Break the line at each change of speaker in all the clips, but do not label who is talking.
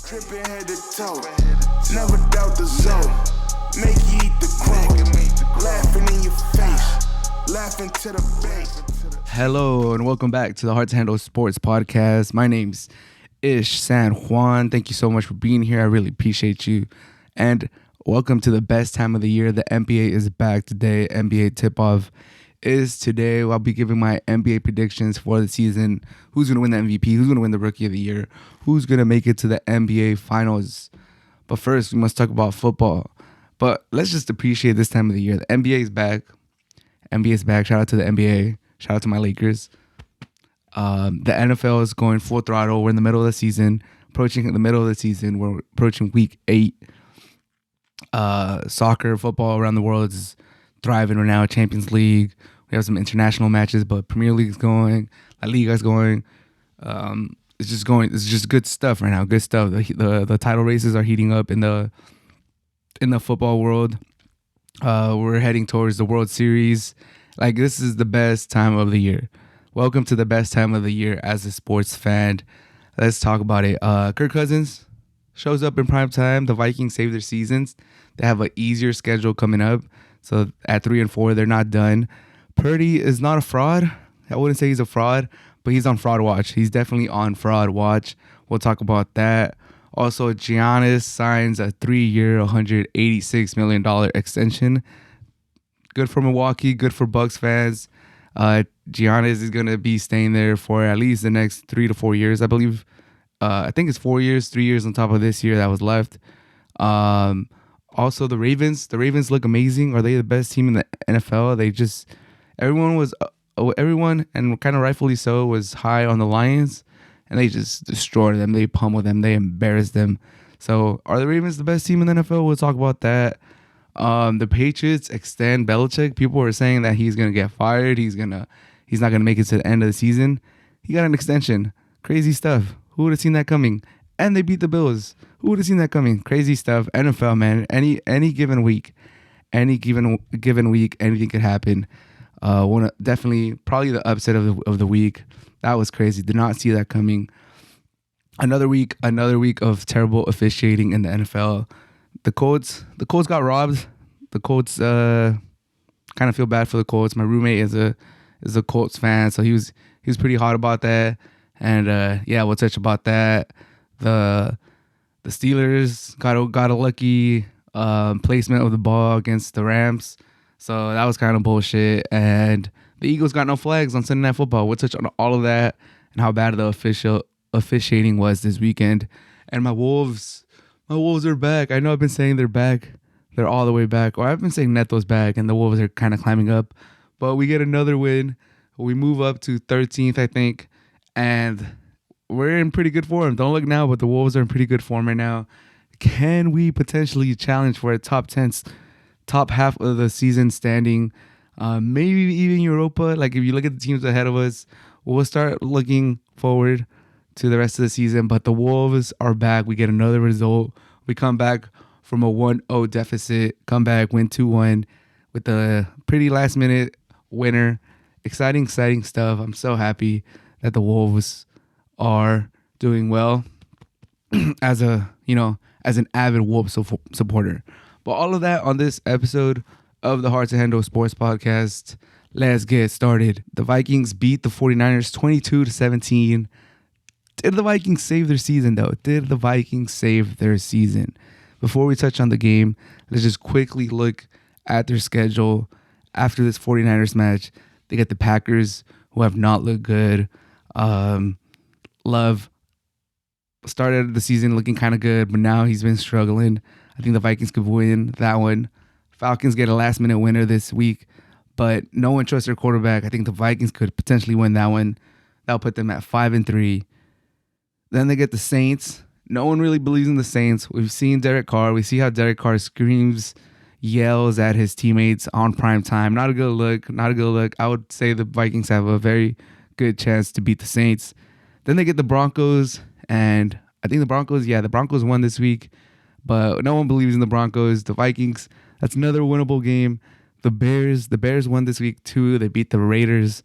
Dripping head to toe, never doubt the zone. Make you eat the crow, laughing in your face, laughing to the bank.
Hello and welcome back to the Hard to Handle Sports Podcast. My name's Ish San Juan. Thank you so much for being here. I really appreciate you. And welcome to the best time of the year. The NBA is back today. NBA tip-off is today. I'll be giving my NBA predictions for the season. Who's going to win the MVP? Who's going to win the Rookie of the Year? Who's going to make it to the NBA Finals? But first, we must talk about football. But let's just appreciate this time of the year. The NBA is back. NBA is back. Shout out to the NBA. Shout out to my Lakers. The NFL is going full throttle. We're in the middle of the season. Approaching the middle of the season. We're approaching week 8. Soccer, football around the world is thriving right now. Champions League. We have some international matches, but Premier League is going. La Liga is going. It's just going. It's just good stuff right now. Good stuff. The title races are heating up in the football world. We're heading towards the World Series. Like, this is the best time of the year. Welcome to the best time of the year as a sports fan. Let's talk about it. Kirk Cousins shows up in prime time. The Vikings save their seasons. They have an easier schedule coming up. So at 3-4, they're not done. Purdy is not a fraud. I wouldn't say he's a fraud, but he's on fraud watch. He's definitely on fraud watch. We'll talk about that. Also, Giannis signs a 3-year, $186 million extension. Good for Milwaukee, good for Bucks fans. Giannis is going to be staying there for at least the next 3 to 4 years, I believe. I think it's 4 years, 3 years on top of this year that was left. Also, the Ravens look amazing. Are they the best team in the NFL? Everyone, and kind of rightfully so, was high on the Lions, and they just destroyed them. They pummeled them. They embarrassed them. So, are the Ravens the best team in the NFL? We'll talk about that. The Patriots extend Belichick. People were saying that he's gonna get fired. He's not gonna make it to the end of the season. He got an extension. Crazy stuff. Who would have seen that coming? And they beat the Bills. Who would have seen that coming? Crazy stuff. NFL, man. Any given week, anything could happen. Definitely, probably the upset of the week. That was crazy. Did not see that coming. Another week of terrible officiating in the NFL. The Colts got robbed. The Colts kind of feel bad for the Colts. My roommate is a Colts fan, so he was pretty hot about that. And we'll touch about that. The Steelers got a lucky placement of the ball against the Rams, so that was kind of bullshit. And the Eagles got no flags on Sunday Night Football. We'll touch on all of that and how bad the officiating was this weekend. And my Wolves are back. I know I've been saying they're back. They're all the way back. Or I've been saying Neto's back, and the Wolves are kind of climbing up. But we get another win. We move up to 13th, I think, and we're in pretty good form. Don't look now, but the Wolves are in pretty good form right now. Can we potentially challenge for a top half of the season standing? Maybe even Europa. Like, if you look at the teams ahead of us, we'll start looking forward to the rest of the season. But the Wolves are back. We get another result. We come back from a 1-0 deficit, come back, win 2-1 with a pretty last-minute winner. Exciting stuff. I'm so happy that the Wolves are doing well as an avid Wolves supporter. But all of that on this episode of the Hard to Handle Sports Podcast. Let's get started. The Vikings beat the 49ers 22-17. Did the Vikings save their season, though? Did the Vikings save their season? Before we touch on the game, let's just quickly look at their schedule after this 49ers match. They get the Packers, who have not looked good. Love started the season looking kind of good, but now he's been struggling. I think the Vikings could win that one. Falcons get a last-minute winner this week, but no one trusts their quarterback. I think the Vikings could potentially win that one. That'll put them at 5-3. Then they get the Saints. No one really believes in the Saints. We've seen Derek Carr. We see how Derek Carr screams, yells at his teammates on prime time. Not a good look. I would say the Vikings have a very good chance to beat the Saints. Then they get the Broncos, and I think the Broncos won this week, but no one believes in the Broncos. The Vikings, that's another winnable game. The Bears won this week too. They beat the Raiders.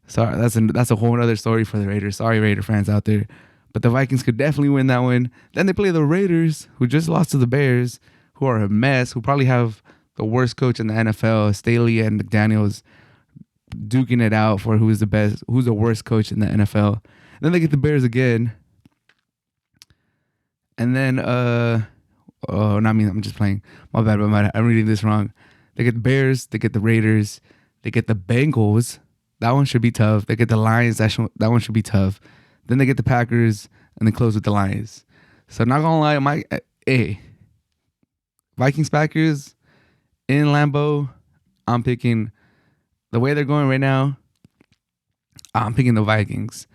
Sorry, that's a whole other story for the Raiders. Sorry, Raider fans out there. but the Vikings could definitely win that one. Then they play the Raiders, who just lost to the Bears, who are a mess, who probably have the worst coach in the NFL, Staley and McDaniels, duking it out for who's the worst coach in the NFL. Then they get the Bears again. And then, oh, not me, I'm just playing. My bad, I'm reading this wrong. They get the Bears, they get the Raiders, they get the Bengals. That one should be tough. They get the Lions, that one should be tough. Then they get the Packers, and they close with the Lions. So not gonna lie, Vikings Packers in Lambeau, I'm picking the way they're going right now. I'm picking the Vikings.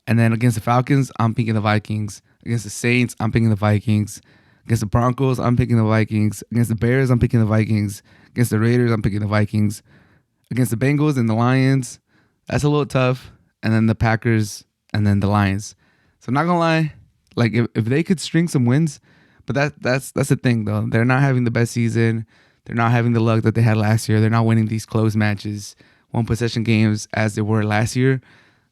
And then against the Falcons, I'm picking the Vikings. Against the Saints, I'm picking the Vikings. Against the Broncos, I'm picking the Vikings. Against the Bears, I'm picking the Vikings. Against the Raiders, I'm picking the Vikings. Against the Bengals and the Lions, that's a little tough. And then the Packers and then the Lions. So not gonna lie, like if they could string some wins, but that's the thing though. They're not having the best season. They're not having the luck that they had last year. They're not winning these close matches, one possession games as they were last year.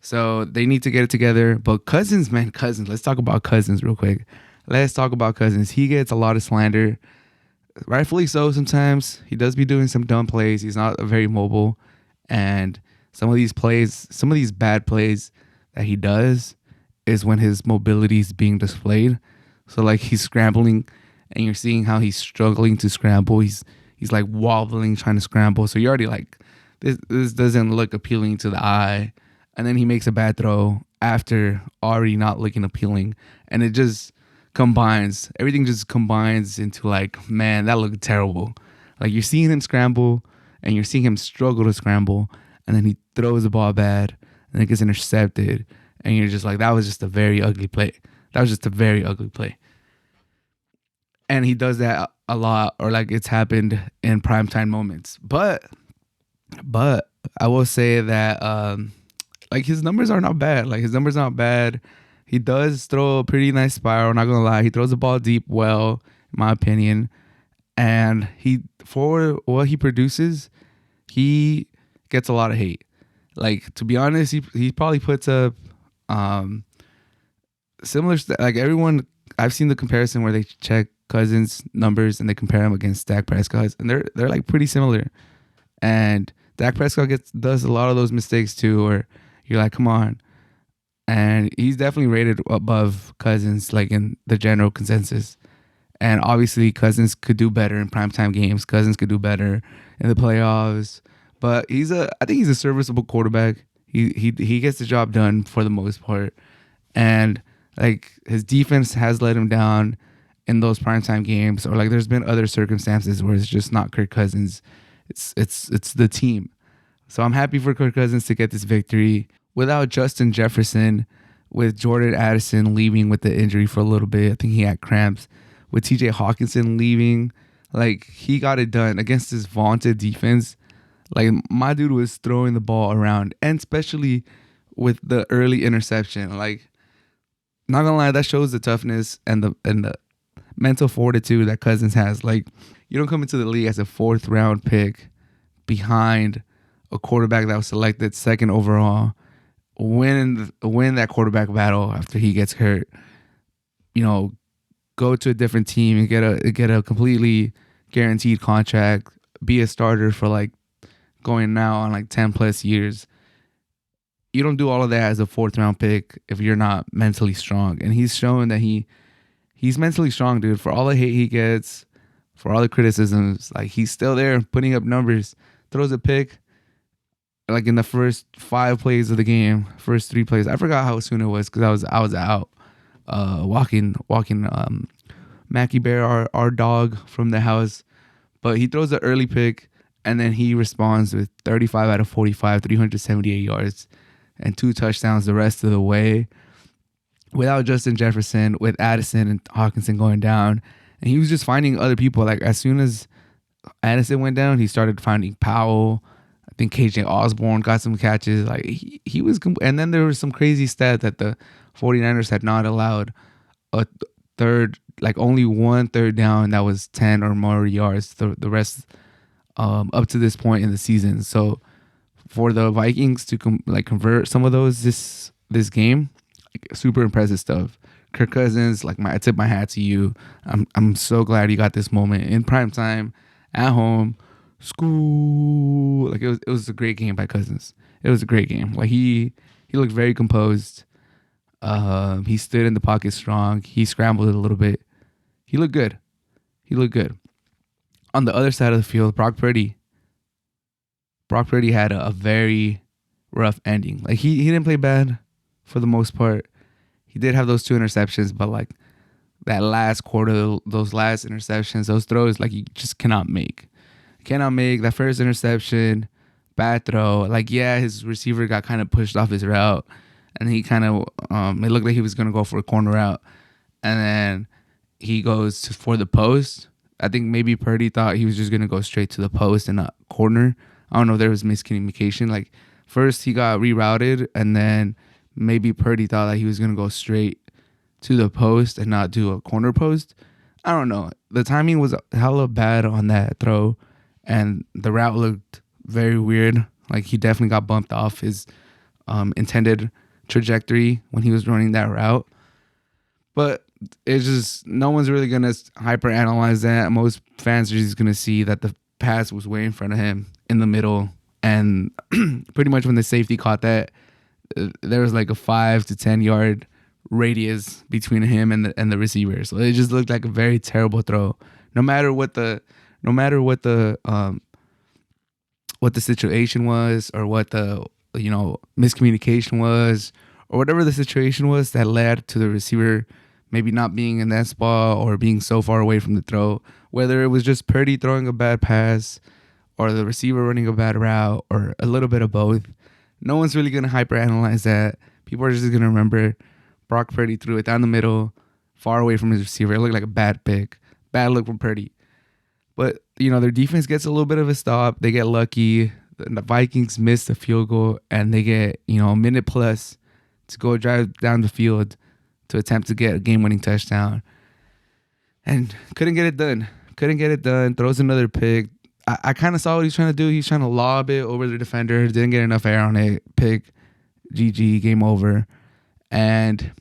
So they need to get it together. But Cousins, let's talk about Cousins real quick. He gets a lot of slander. Rightfully so sometimes. He does be doing some dumb plays. He's not very mobile. And some of these bad plays that he does is when his mobility is being displayed. So like he's scrambling and you're seeing how he's struggling to scramble. He's like wobbling, trying to scramble. So you're already like, this doesn't look appealing to the eye. And then he makes a bad throw after already not looking appealing. And it just combines. Everything just combines into like, man, that looked terrible. Like you're seeing him scramble and you're seeing him struggle to scramble. And then he throws the ball bad and it gets intercepted. And you're just like, that was just a very ugly play. And he does that a lot, or like it's happened in primetime moments. But I will say that like his numbers are not bad. He does throw a pretty nice spiral, not gonna lie. He throws the ball deep well, in my opinion. And for what he produces, he gets a lot of hate. Like, to be honest, he probably puts up similar like everyone. I've seen the comparison where they check Cousins' numbers and they compare him against Dak Prescott's, and they're like pretty similar. And Dak Prescott does a lot of those mistakes too, where you're like, come on. And he's definitely rated above Cousins, like in the general consensus. And obviously, Cousins could do better in primetime games. Cousins could do better in the playoffs. But I think he's a serviceable quarterback. He gets the job done for the most part. And like his defense has let him down in those primetime games, or like there's been other circumstances where it's just not Kirk Cousins. It's the team. So I'm happy for Kirk Cousins to get this victory without Justin Jefferson, with Jordan Addison leaving with the injury for a little bit. I think he had cramps. With TJ Hawkinson leaving, like he got it done against this vaunted defense. Like my dude was throwing the ball around, and especially with the early interception. Like, not gonna lie, that shows the toughness and the mental fortitude that Cousins has. Like, you don't come into the league as a 4th round pick behind a quarterback that was selected 2nd overall, win that quarterback battle after he gets hurt, go to a different team and get a completely guaranteed contract, be a starter for like going now on like 10 plus years. You don't do all of that as a 4th round pick if you're not mentally strong. And he's shown that he's mentally strong, dude. For all the hate he gets, for all the criticisms, like he's still there putting up numbers. Throws a pick like in the first 5 plays of the game, first 3 plays. I forgot how soon it was because I was out walking Mackie Bear, our dog, from the house. But he throws an early pick, and then he responds with 35 out of 45, 378 yards, and 2 touchdowns the rest of the way. Without Justin Jefferson, with Addison and Hawkinson going down. And he was just finding other people. Like, as soon as Addison went down, he started finding Powell. I think KJ Osborne got some catches. Like, he was... And then there was some crazy stat that the 49ers had not allowed a third... Like, only 1 third down that was 10 or more yards. The rest up to this point in the season. So, for the Vikings to convert some of those this game, Like, super impressive stuff. Kirk Cousins, like I tip my hat to you. I'm so glad you got this moment in prime time at home. School, like it was a great game by Cousins. It was a great game. Like he looked very composed. He stood in the pocket strong. He scrambled it a little bit. He looked good. He looked good. On the other side of the field, Brock Purdy had a very rough ending. Like he didn't play bad for the most part. He did have those 2 interceptions, but like that last quarter, those last interceptions, those throws, like you just cannot make. Cannot make that first interception, bad throw. Like, yeah, his receiver got kind of pushed off his route, and he kind of it looked like he was gonna go for a corner route, and then he goes for the post. I think maybe Purdy thought he was just gonna go straight to the post and not corner. I don't know if there was miscommunication. Like first he got rerouted, and then maybe Purdy thought that he was gonna go straight to the post and not do a corner post. I don't know. The timing was hella bad on that throw, and the route looked very weird. Like he definitely got bumped off his intended trajectory when he was running that route. But it's just, no one's really going to hyper analyze that. Most fans are just going to see that the pass was way in front of him in the middle. And pretty much when the safety caught that, there was like a 5 to 10 yard radius between him and the receiver. So it just looked like a very terrible throw. No matter what the situation was, or what the miscommunication was, or whatever the situation was that led to the receiver maybe not being in that spot or being so far away from the throw, whether it was just Purdy throwing a bad pass or the receiver running a bad route or a little bit of both, no one's really going to hyperanalyze that. People are just going to remember Brock Purdy threw it down the middle, far away from his receiver. It looked like a bad pick. Bad look from Purdy. But, their defense gets a little bit of a stop. They get lucky. The Vikings miss the field goal, and they get, a minute plus to go drive down the field to attempt to get a game-winning touchdown. And couldn't get it done. Throws another pick. I kind of saw what he's trying to do. He's trying to lob it over the defender. Didn't get enough air on it. Pick. GG. Game over. And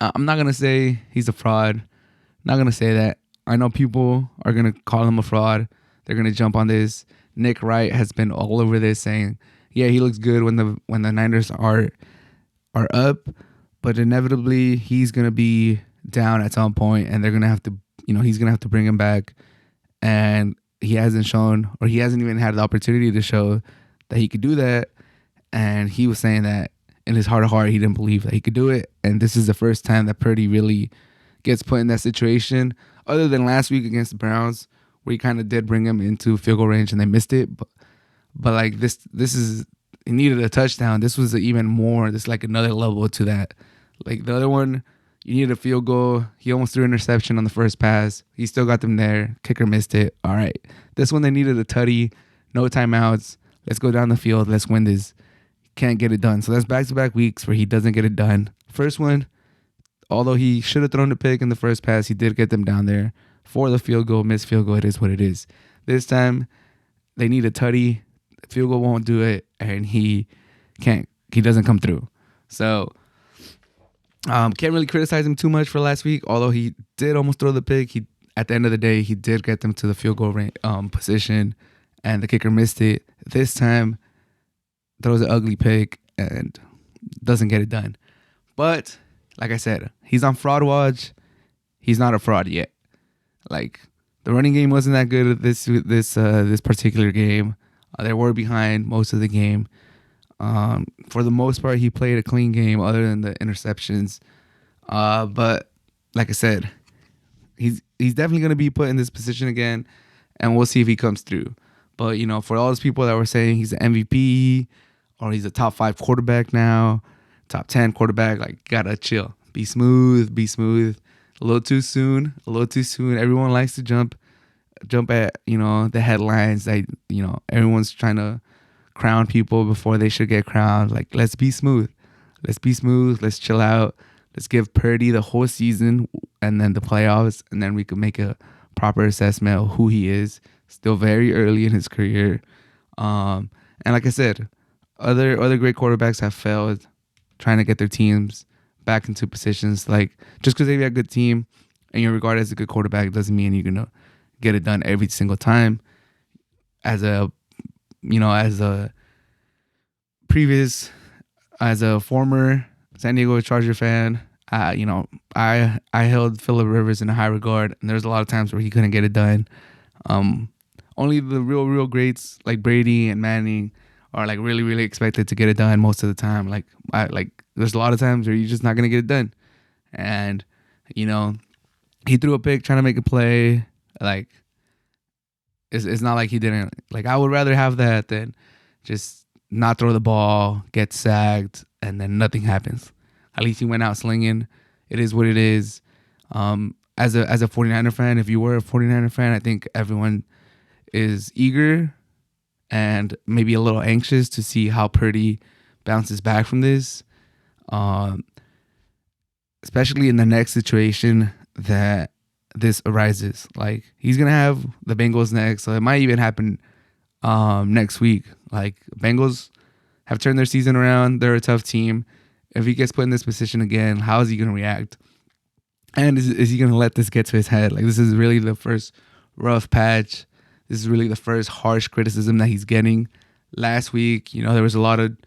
I'm not going to say he's a fraud. Not going to say that. I know people are going to call him a fraud. They're going to jump on this. Nick Wright has been all over this saying, yeah, he looks good when the Niners are up, but inevitably he's going to be down at some point, and they're going to have to, he's going to have to bring him back. And he hasn't shown, or he hasn't even had the opportunity to show that he could do that. And he was saying that in his heart of heart, he didn't believe that he could do it. And this is the first time that Purdy really gets put in that situation, other than last week against the Browns, where he kind of did bring him into field goal range and they missed it. But like this is, he needed a touchdown. This was even more, this like another level to that. Like the other one, you needed a field goal. He almost threw an interception on the first pass. He still got them there. Kicker missed it. All right. This one, they needed a tutty. No timeouts. Let's go down the field. Let's win this. Can't get it done. So that's back-to-back weeks where he doesn't get it done. First one, although he should have thrown the pick in the first pass, he did get them down there for the field goal. Missed field goal. It is what it is. This time, they need a tutty. Field goal won't do it, and he doesn't come through. So can't really criticize him too much for last week, although he did almost throw the pick. At the end of the day, he did get them to the field goal position, and the kicker missed it. This time, throws an ugly pick and doesn't get it done. But like I said, he's on fraud watch. He's not a fraud yet. Like, the running game wasn't that good this particular game. They were behind most of the game. For the most part, he played a clean game other than the interceptions. But like I said, he's definitely going to be put in this position again, and we'll see if he comes through. But, for all those people that were saying he's an MVP or he's a top 5 quarterback now, top 10 quarterback, like, gotta chill. Be smooth. A little too soon. Everyone likes to jump at, the headlines. Like, everyone's trying to crown people before they should get crowned. Like, let's be smooth. Let's chill out. Let's give Purdy the whole season and then the playoffs, and then we can make a proper assessment of who he is. Still very early in his career. And like I said, other great quarterbacks have failed trying to get their teams back into positions. Like, just because they have a good team and you're regarded as a good quarterback doesn't mean you're gonna get it done every single time. As a as a previous as a former San Diego Charger fan, I held Phillip Rivers in a high regard, and there's a lot of times where he couldn't get it done. Only the real greats like Brady and Manning are like really, really expected to get it done most of the time. There's a lot of times where you're just not gonna get it done, and he threw a pick trying to make a play. Like, it's not like he didn't. Like, I would rather have that than just not throw the ball, get sacked, and then nothing happens. At least he went out slinging. It is what it is. As a 49er fan, if you were a 49er fan, I think everyone is eager and maybe a little anxious to see how Purdy bounces back from this. Especially in the next situation that this arises. Like, he's going to have the Bengals next, so it might even happen next week. Like, Bengals have turned their season around. They're a tough team. If he gets put in this position again, how is he going to react? And is he going to let this get to his head? Like, this is really the first rough patch. This is really the first harsh criticism that he's getting. Last week, there was a lot of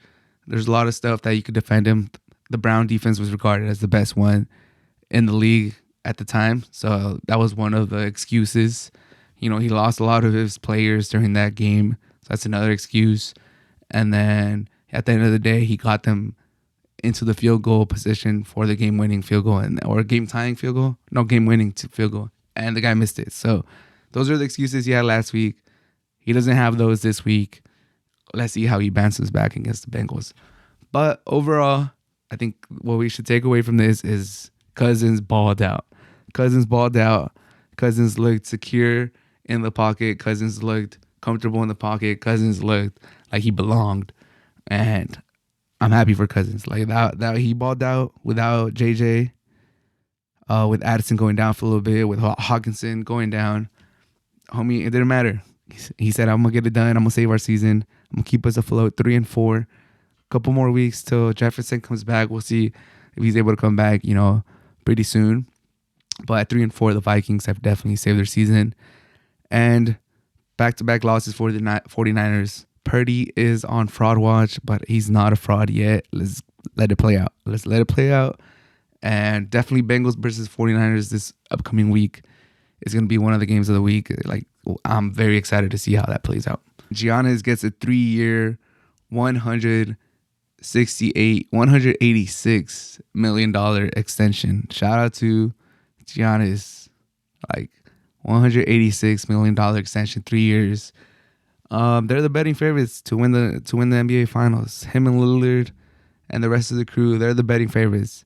stuff that you could defend him. The Brown defense was regarded as the best one in the league at the time. So that was one of the excuses. He lost a lot of his players during that game. So that's another excuse. And then at the end of the day, he got them into the field goal position for the game-winning field goal or game-tying field goal. No, game-winning field goal. And the guy missed it. So those are the excuses he had last week. He doesn't have those this week. Let's see how he bounces back against the Bengals. But overall, I think what we should take away from this is Cousins balled out. Cousins looked secure in the pocket. Cousins looked comfortable in the pocket. Cousins looked like he belonged. And I'm happy for Cousins. Like, that he balled out without JJ, with Addison going down for a little bit, with Hawkinson going down. Homie, it didn't matter. He said, I'm going to get it done. I'm going to save our season. I'm going to keep us afloat 3-4. Couple more weeks till Jefferson comes back. We'll see if he's able to come back, pretty soon. But at 3-4, the Vikings have definitely saved their season. And back-to-back losses for the 49ers. Purdy is on fraud watch, but he's not a fraud yet. Let's let it play out. And definitely Bengals versus 49ers this upcoming week is going to be one of the games of the week. Like, I'm very excited to see how that plays out. Giannis gets a 3-year, $186 million extension. Shout out to Giannis. Like, $186 million extension, 3 years. They're the betting favorites to win the NBA Finals. Him and Lillard and the rest of the crew, they're the betting favorites.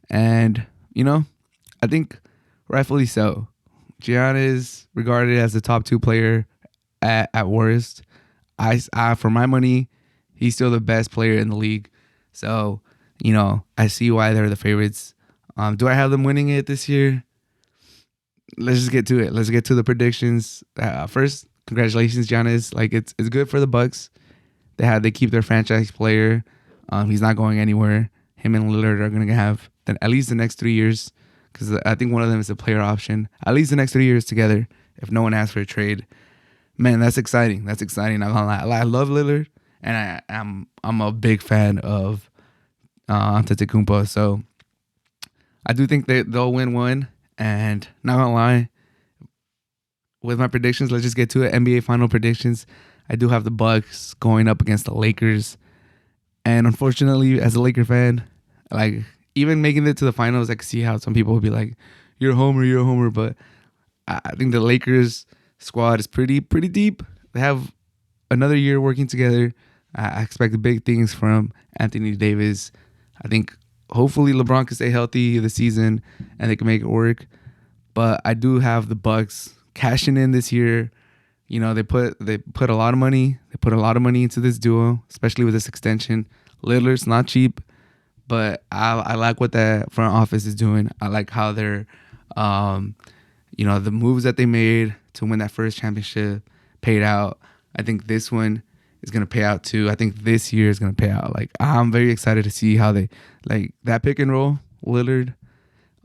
And, I think rightfully so. Giannis regarded as the top 2 player at worst. I for my money, he's still the best player in the league. So, I see why they're the favorites. Do I have them winning it this year? Let's just get to it. Let's get to the predictions. First, congratulations, Giannis. Like, it's good for the Bucks. They keep their franchise player. He's not going anywhere. Him and Lillard are going to have at least the next 3 years, because I think one of them is a player option. At least the next 3 years together, if no one asks for a trade. Man, that's exciting. Not gonna lie. I love Lillard, and I'm a big fan of Antetokounmpo. So I do think they'll win one. And not gonna lie, with my predictions, let's just get to it. NBA final predictions. I do have the Bucks going up against the Lakers. And unfortunately, as a Laker fan, like, even making it to the finals, I can see how some people will be like, you're a homer. But I think the Lakers squad is pretty deep. They have another year working together. I expect big things from Anthony Davis. I think hopefully LeBron can stay healthy this season and they can make it work. But I do have the Bucks cashing in this year. They put a lot of money. They put a lot of money into this duo, especially with this extension. Lillard's not cheap, but I like what that front office is doing. I like how they're, the moves that they made to win that first championship paid out. I think this one is going to pay out too. I think this year is going to pay out. Like, I'm very excited to see how they, like, that pick and roll Lillard,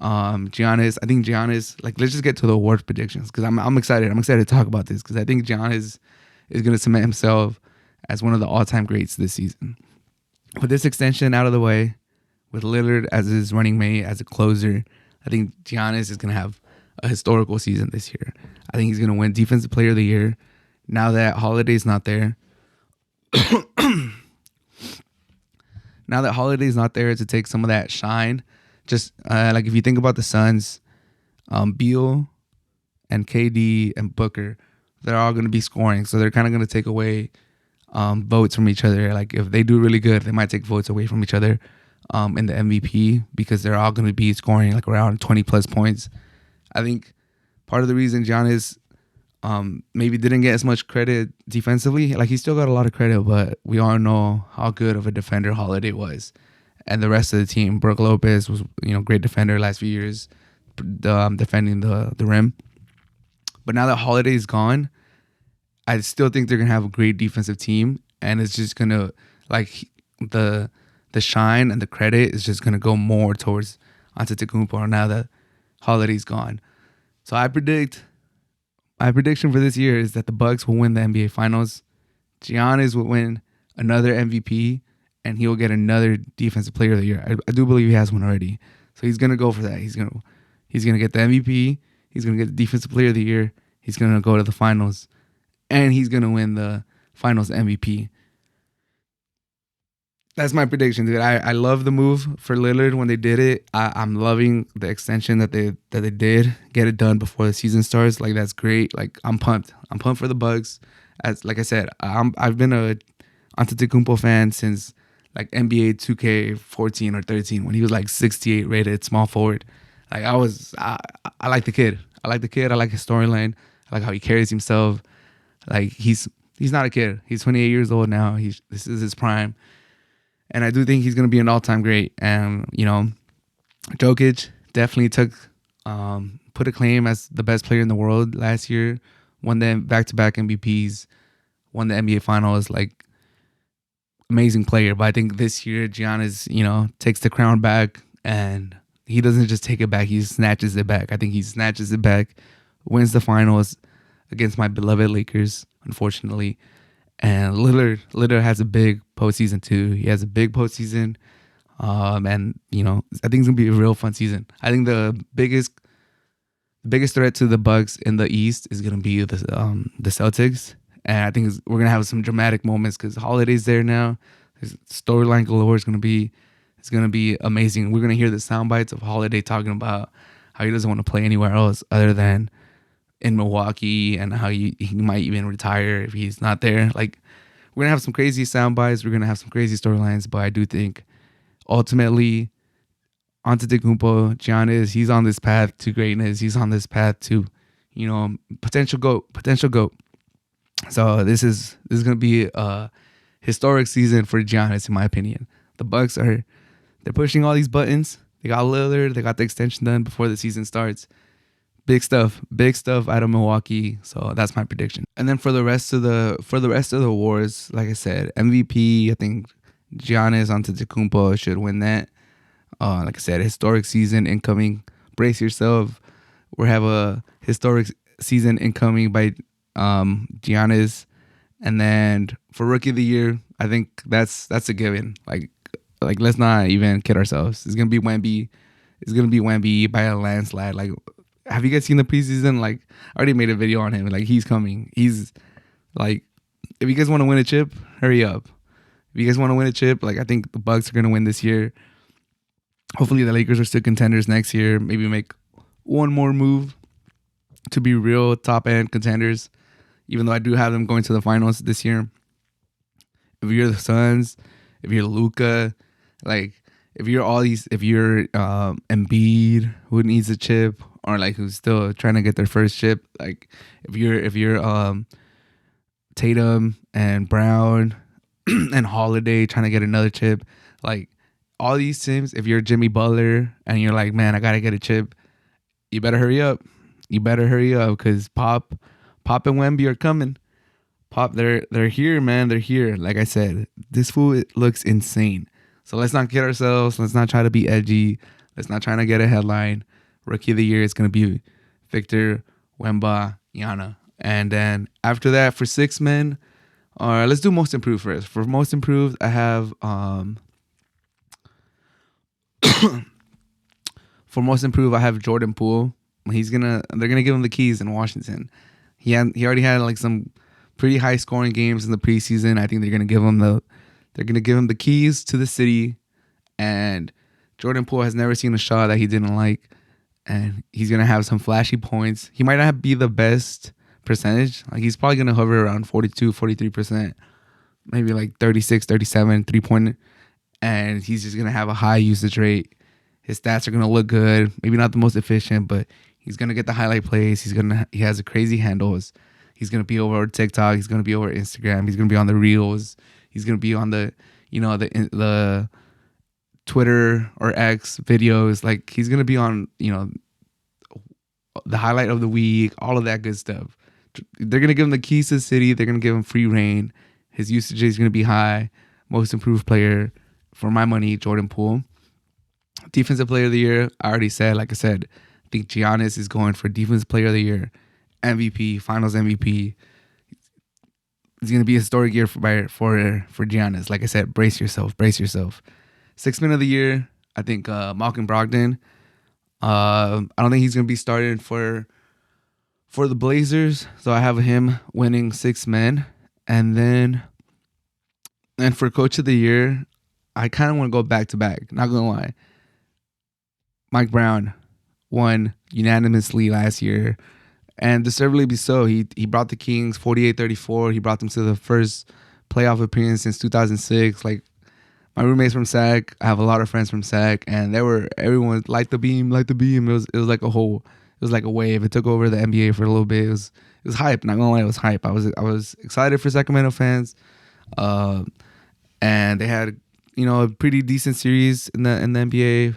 Giannis. I think Giannis. Like, let's just get to the awards predictions because I'm excited. I'm excited to talk about this because I think Giannis is going to cement himself as one of the all-time greats this season. With this extension out of the way, with Lillard as his running mate, as a closer, I think Giannis is going to have a historical season this year. I think he's going to win Defensive Player of the Year. Now that Holiday's not there. Now that Holiday's not there to take some of that shine, just like if you think about the Suns, Beal and KD and Booker, they're all going to be scoring. So they're kind of going to take away votes from each other. Like if they do really good, they might take votes away from each other in the MVP because they're all going to be scoring like around 20 plus points. I think part of the reason Giannis maybe didn't get as much credit defensively, like he still got a lot of credit, but we all know how good of a defender Holiday was. And the rest of the team, Brook Lopez was, great defender last few years, defending the rim. But now that Holiday's gone, I still think they're gonna have a great defensive team, and it's just gonna the shine and the credit is just gonna go more towards Antetokounmpo now that Holiday's gone. So my prediction for this year is that the Bucks will win the NBA Finals. Giannis will win another MVP, and he will get another Defensive Player of the Year. I do believe he has one already, so he's gonna go for that. He's gonna get the MVP. He's gonna get the Defensive Player of the Year. He's gonna go to the finals, and he's gonna win the Finals MVP. That's my prediction, dude. I love the move for Lillard when they did it. I'm loving the extension that they did. Get it done before the season starts. Like, that's great. Like, I'm pumped. I'm pumped for the Bucks. As like I said, I've been a Antetokounmpo fan since like NBA 2K14 or 13 when he was like 68 rated small forward. Like I like the kid. I like his storyline. I like how he carries himself. Like he's not a kid. He's 28 years old now. This is his prime. And I do think he's going to be an all-time great. And, Jokic definitely put a claim as the best player in the world last year. Won the back-to-back MVPs. Won the NBA Finals. Like, amazing player. But I think this year, Giannis, takes the crown back. And he doesn't just take it back. He snatches it back. I think he snatches it back. Wins the Finals against my beloved Lakers, unfortunately. And Lillard has a big postseason too. He has a big postseason, and I think it's gonna be a real fun season. I think the biggest threat to the Bucks in the East is gonna be the Celtics, and I think we're gonna have some dramatic moments because Holiday's there now. His storyline galore is gonna be amazing. We're gonna hear the sound bites of Holiday talking about how he doesn't want to play anywhere else other than in Milwaukee, and how he might even retire if he's not there. Like, we're gonna have some crazy sound bites, we're gonna have some crazy storylines, but I do think ultimately Antetokounmpo, Giannis, he's on this path to greatness. He's on this path to, potential GOAT. So this is gonna be a historic season for Giannis, in my opinion. The Bucks they're pushing all these buttons. They got Lillard, they got the extension done before the season starts. Big stuff out of Milwaukee. So that's my prediction. And then for the rest of the awards, like I said, MVP, I think Giannis Antetokounmpo should win that. Like I said, historic season incoming. Brace yourself. We have a historic season incoming by Giannis. And then for Rookie of the Year, I think that's a given. Like let's not even kid ourselves. It's gonna be Wemby. It's gonna be Wemby by a landslide. Like, have you guys seen the preseason? Like, I already made a video on him. Like, he's coming. He's like, if you guys want to win a chip, hurry up. If you guys want to win a chip, like, I think the Bucks are gonna win this year. Hopefully, the Lakers are still contenders next year. Maybe make one more move to be real top end contenders. Even though I do have them going to the finals this year. If you're the Suns, if you're Luka, like, if you're Embiid, who needs a chip, or like who's still trying to get their first chip, like if you're Tatum and Brown and Holiday trying to get another chip, like all these teams, if you're Jimmy Butler and you're like, man, I gotta get a chip, you better hurry up. Because Pop and Wemby are coming. Pop, they're here, man. They're here. Like I said, this fool looks insane. So let's not kid ourselves. Let's not try to be edgy. Let's not try to get a headline. Rookie of the year is going to be Victor Wembanyama. And then after that, for six men, let's do most improved first. For most improved, I have for most improved, I have Jordan Poole. They're gonna give him the keys in Washington. He already had like some pretty high scoring games in the preseason. I think they're gonna give him the keys to the city. And Jordan Poole has never seen a shot that he didn't like, and he's gonna have some flashy points. He might not be the best percentage. Like he's probably gonna hover around 42, 43%, maybe like 36, 37 3-point, and he's just gonna have a high usage rate. His stats are gonna look good. Maybe not the most efficient, but he's gonna get the highlight plays. He has a crazy handles. He's gonna be over TikTok. He's gonna be over Instagram. He's gonna be on the reels. He's gonna be on the Twitter or X videos. Like he's gonna be on the highlight of the week, all of that good stuff. They're gonna give him the keys to the city. They're gonna give him free reign. His usage is gonna be high. Most improved player, for my money, Jordan Poole. Defensive player of the year, I already said. Like I said, I think Giannis is going for defensive player of the year, MVP, Finals MVP. It's gonna be a historic year for Giannis. Like I said, brace yourself. Sixth man of the year, I think Malcolm Brogdon. I don't think he's gonna be starting for the Blazers, so I have him winning 6 men. And for coach of the year, I kind of want to go back to back. Not gonna lie, Mike Brown won unanimously last year, and deservedly be so. He brought the Kings 48-34. He brought them to the first playoff appearance since 2006. Like, my roommates from SAC, I have a lot of friends from SAC, and everyone light the beam. It was like a wave. It took over the NBA for a little bit. It was hype. Not gonna lie, it was hype. I was excited for Sacramento fans, and they had a pretty decent series in the NBA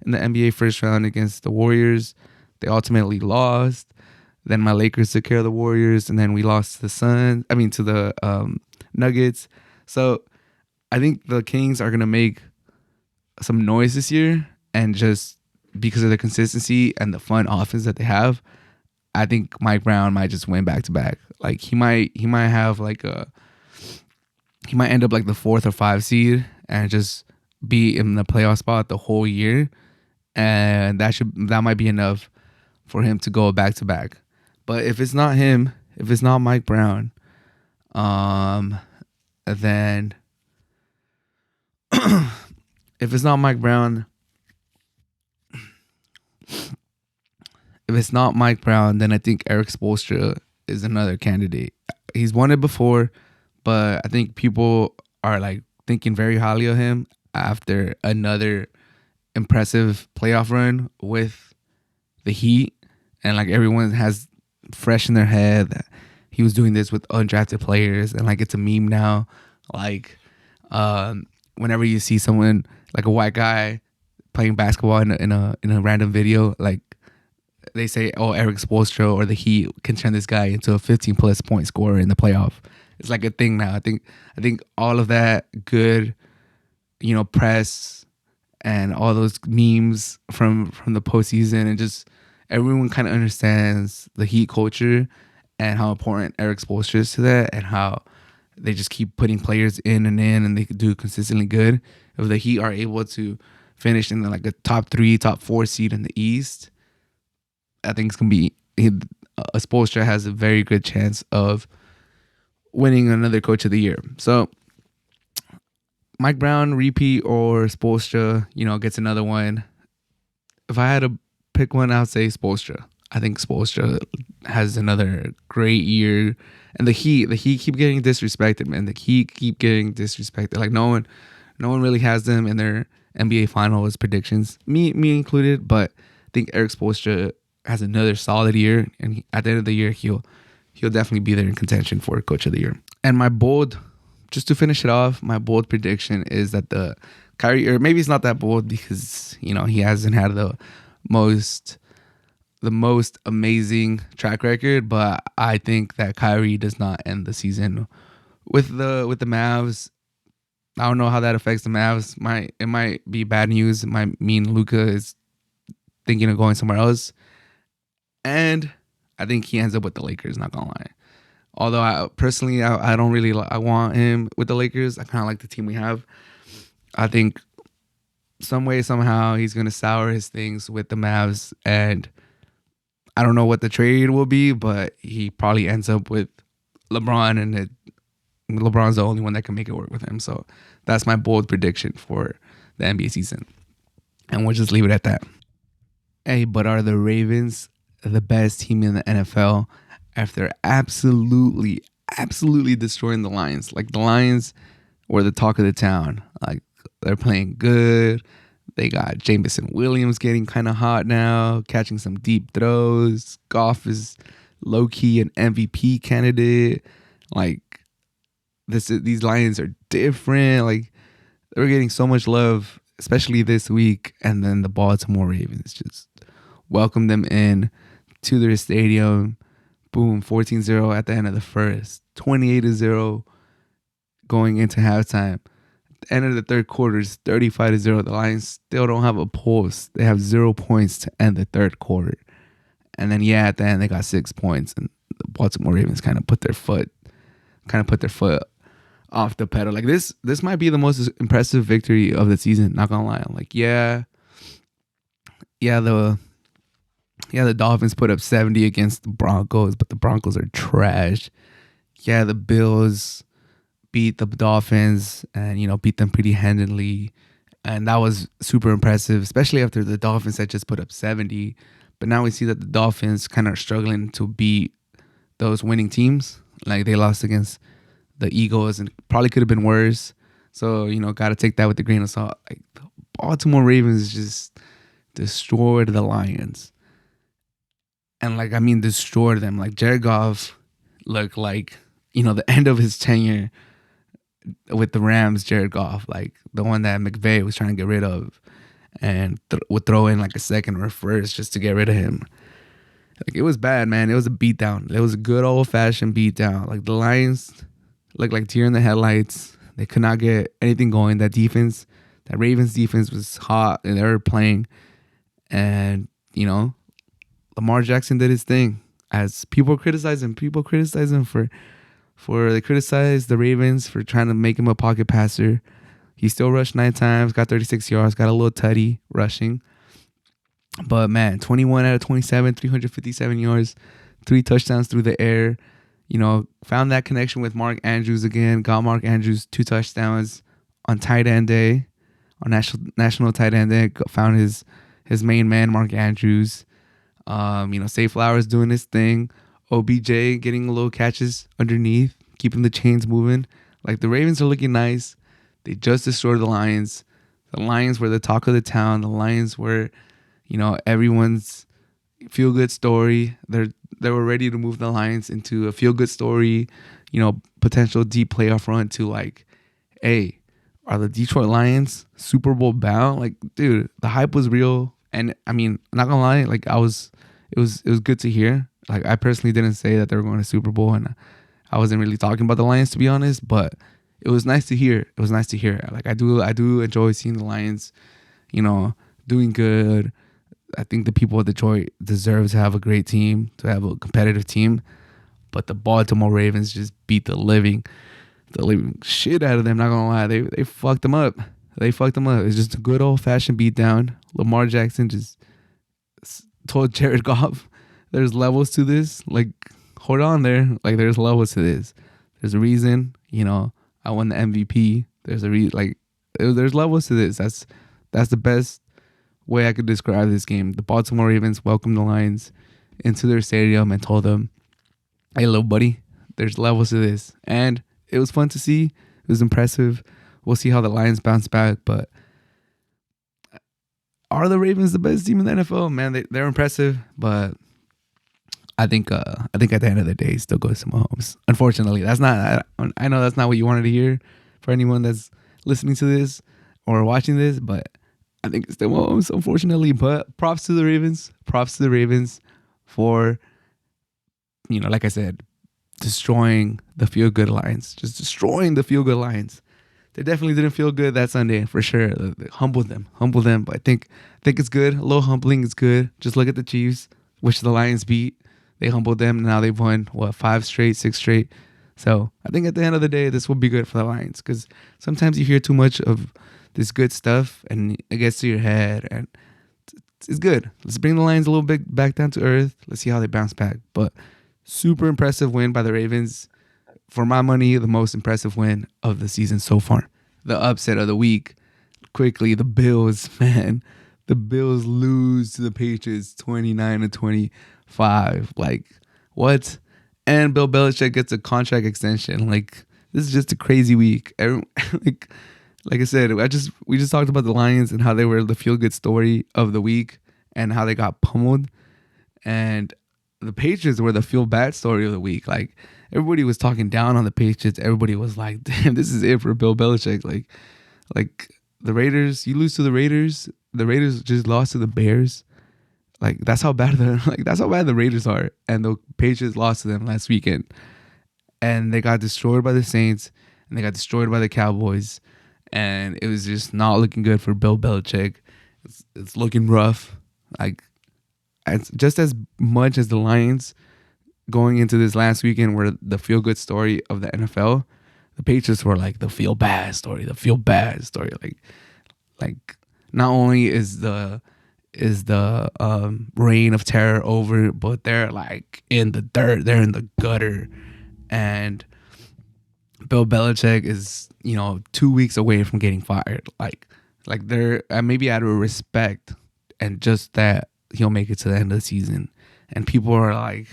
in the NBA first round against the Warriors. They ultimately lost. Then my Lakers took care of the Warriors, and then we lost to the Nuggets. So I think the Kings are gonna make some noise this year, and just because of the consistency and the fun offense that they have, I think Mike Brown might just win back to back. Like he might have he might end up like the 4th or 5th seed and just be in the playoff spot the whole year, and that might be enough for him to go back to back. But if it's not him, if it's not Mike Brown, then if it's not Mike Brown, then I think Eric Spoelstra is another candidate. He's won it before, but I think people are like thinking very highly of him after another impressive playoff run with the Heat, and like everyone has fresh in their head that he was doing this with undrafted players, and like it's a meme now. Like whenever you see someone like a white guy playing basketball in a random video, like they say, "Oh, Eric Spoelstra or the Heat can turn this guy into a 15+ point scorer in the playoff." It's like a thing now. I think all of that good, press and all those memes from the postseason, and just everyone kind of understands the Heat culture and how important Eric Spoelstra is to that, and how they just keep putting players in, and they could do consistently good. If the Heat are able to finish in like a top 3, top 4 seed in the East, I think it's gonna be Spoelstra has a very good chance of winning another coach of the year. So Mike Brown repeat, or Spoelstra, gets another one. If I had to pick one, I would say Spoelstra. I think Spoelstra has another great year, and the Heat keep getting disrespected, man. The Heat keep getting disrespected. Like no one really has them in their NBA Finals predictions, me included. But I think Eric Spoelstra has another solid year, and at the end of the year, he'll definitely be there in contention for Coach of the Year. And just to finish it off, my bold prediction is that the Kyrie, or maybe it's not that bold because he hasn't had the most amazing track record, but I think that Kyrie does not end the season with the Mavs I don't know how that affects the Mavs. It might be bad news. It might mean Luka is thinking of going somewhere else, and I think he ends up with the Lakers. Not gonna lie. Although I personally, I don't really, I want him with the Lakers. I kind of like the team we have. I think some way, somehow, he's going to sour his things with the Mavs. And I don't know what the trade will be, but he probably ends up with LeBron, and LeBron's the only one that can make it work with him. So that's my bold prediction for the NBA season. And we'll just leave it at that. Hey, but are the Ravens the best team in the NFL after absolutely destroying the Lions? Like, the Lions were the talk of the town. Like, they're playing good. They got Jameson Williams getting kind of hot now, catching some deep throws. Goff is low-key an MVP candidate. Like, these Lions are different. Like, they're getting so much love, especially this week. And then the Baltimore Ravens just welcome them in to their stadium. Boom, 14-0 at the end of the first. 28-0 going into halftime. At the end of the third quarter is 35-0. The Lions still don't have a pulse. They have 0 points to end the third quarter. And then, at the end, they got 6 points. And the Baltimore Ravens kind of put their foot off the pedal. Like, this might be the most impressive victory of the season, not gonna lie. I'm like, the Dolphins put up 70 against the Broncos, but the Broncos are trash. Yeah, the Bills beat the Dolphins and, beat them pretty handedly. And that was super impressive, especially after the Dolphins had just put up 70. But now we see that the Dolphins kind of are struggling to beat those winning teams. Like, they lost against the Eagles and probably could have been worse. So, got to take that with a grain of salt. Like, the Baltimore Ravens just destroyed the Lions. And, destroyed them. Like, Jared Goff looked like, the end of his tenure with the Rams. Jared Goff, like the one that McVay was trying to get rid of and would throw in like a second or a first just to get rid of him. Like, it was bad, man. It was a beatdown. It was a good old-fashioned beatdown. Like, the Lions looked like deer in the headlights. They could not get anything going. That Ravens defense was hot, and they were playing. And, Lamar Jackson did his thing. As people criticize him they criticized the Ravens for trying to make him a pocket passer. He still rushed 9 times, got 36 yards, got a little tutty rushing. But, man, 21 out of 27, 357 yards, 3 touchdowns through the air. Found that connection with Mark Andrews again. Got Mark Andrews 2 touchdowns on tight end day, on national tight end day. Found his main man, Mark Andrews. Say Flowers doing his thing. OBJ getting a little catches underneath, keeping the chains moving. Like, the Ravens are looking nice. They just destroyed the Lions. The Lions were the talk of the town. The Lions were, everyone's feel-good story. They were ready to move the Lions into a feel-good story, potential deep playoff run to, like, hey, are the Detroit Lions Super Bowl bound? Like, dude, the hype was real. And, not gonna lie, like, it was good to hear. Like, I personally didn't say that they were going to Super Bowl, and I wasn't really talking about the Lions, to be honest, but it was nice to hear. It was nice to hear. Like, I do enjoy seeing the Lions, doing good. I think the people of Detroit deserve to have a great team, to have a competitive team. But the Baltimore Ravens just beat the living shit out of them. Not gonna lie, they fucked them up. It's just a good old fashioned beatdown. Lamar Jackson just told Jared Goff, "There's levels to this. Like, hold on there. Like, there's levels to this. There's a reason. I won the MVP. There's a reason. Like, there's levels to this. That's the best way I could describe this game. The Baltimore Ravens welcomed the Lions into their stadium and told them, hey, little buddy, there's levels to this. And it was fun to see. It was impressive. We'll see how the Lions bounce back. But are the Ravens the best team in the NFL? Man, they're impressive. But I think at the end of the day, it still goes to Mahomes. Unfortunately, that's not. I know that's not what you wanted to hear for anyone that's listening to this or watching this, but I think it's still Mahomes, unfortunately. But props to the Ravens. Props to the Ravens for, like I said, destroying the feel-good Lions. Just destroying the feel-good Lions they definitely didn't feel good that Sunday for sure. Humbled them. But I think it's good. A little humbling is good. Just look at the Chiefs, which the Lions beat. They humbled them. Now they've won 5 straight, 6 straight. So I think at the end of the day, this will be good for the Lions because sometimes you hear too much of this good stuff and it gets to your head, and it's good. Let's bring the Lions a little bit back down to earth. Let's see how they bounce back. But super impressive win by the Ravens. For my money, the most impressive win of the season so far. The upset of the week. Quickly, the Bills, man. The Bills lose to the Patriots 29-25. Like, what? And Bill Belichick gets a contract extension. Like, this is just a crazy week. Like I said, we just talked about the Lions and how they were the feel-good story of the week and how they got pummeled. And the Patriots were the feel-bad story of the week. Like, everybody was talking down on the Patriots. Everybody was like, damn, this is it for Bill Belichick. Like the Raiders, you lose to the Raiders. The Raiders just lost to the Bears. Like, that's how bad the Raiders are. And the Patriots lost to them last weekend. And they got destroyed by the Saints. And they got destroyed by the Cowboys. And it was just not looking good for Bill Belichick. It's looking rough. Like, it's just as much as the Lions going into this last weekend were the feel-good story of the NFL, the Patriots were like the feel-bad story. Like not only is the reign of terror over, but they're like in the dirt. They're in the gutter. And Bill Belichick is, 2 weeks away from getting fired. Like they're maybe out of respect and just that he'll make it to the end of the season. And people are like,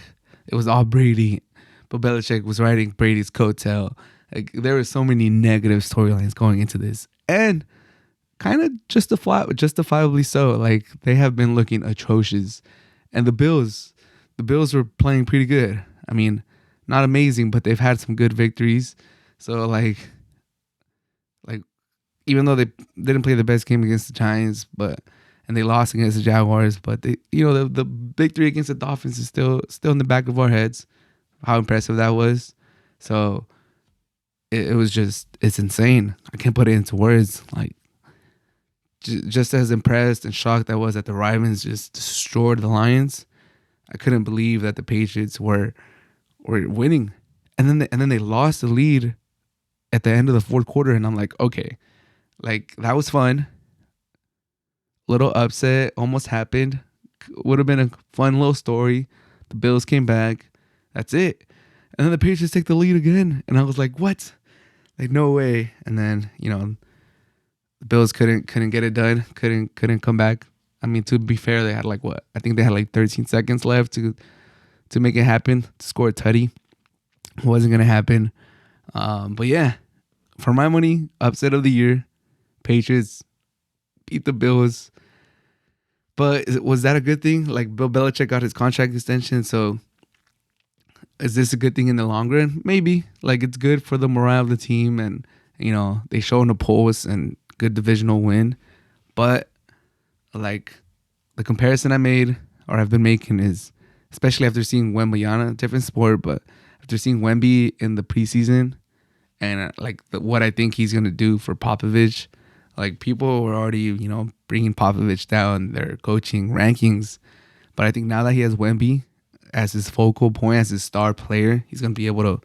it was all Brady, but Belichick was riding Brady's coattail. Like, there were so many negative storylines going into this, and kind of justifiably so. Like, they have been looking atrocious, and the Bills were playing pretty good. I mean, not amazing, but they've had some good victories. So like even though they didn't play the best game against the Giants, and they lost against the Jaguars, but they, the victory against the Dolphins is still in the back of our heads. How impressive that was. So it's insane. I can't put it into words. Like, just as impressed and shocked I was that the Ravens just destroyed the Lions, I couldn't believe that the Patriots were winning, and then they lost the lead at the end of the fourth quarter, and I'm like, okay, like, that was fun. Little upset almost happened. Would have been a fun little story. The Bills came back. That's it. And then the Patriots take the lead again, and I was like, what? Like, no way. And then, the Bills couldn't get it done. Couldn't come back. I mean, to be fair, they had I think they had 13 seconds left to make it happen, to score a tutty. It wasn't gonna happen. But yeah, for my money, upset of the year, Patriots beat the Bills. But was that a good thing? Like, Bill Belichick got his contract extension, so is this a good thing in the long run? Maybe. Like, it's good for the morale of the team, and they show in the polls and good divisional win. But like, the comparison I made or I've been making is, especially after seeing Wembanyama, different sport, but after seeing Wemby in the preseason and what I think he's gonna do for Popovich. Like, people were already, bringing Popovich down their coaching rankings. But I think now that he has Wemby as his focal point, as his star player, he's going to be able to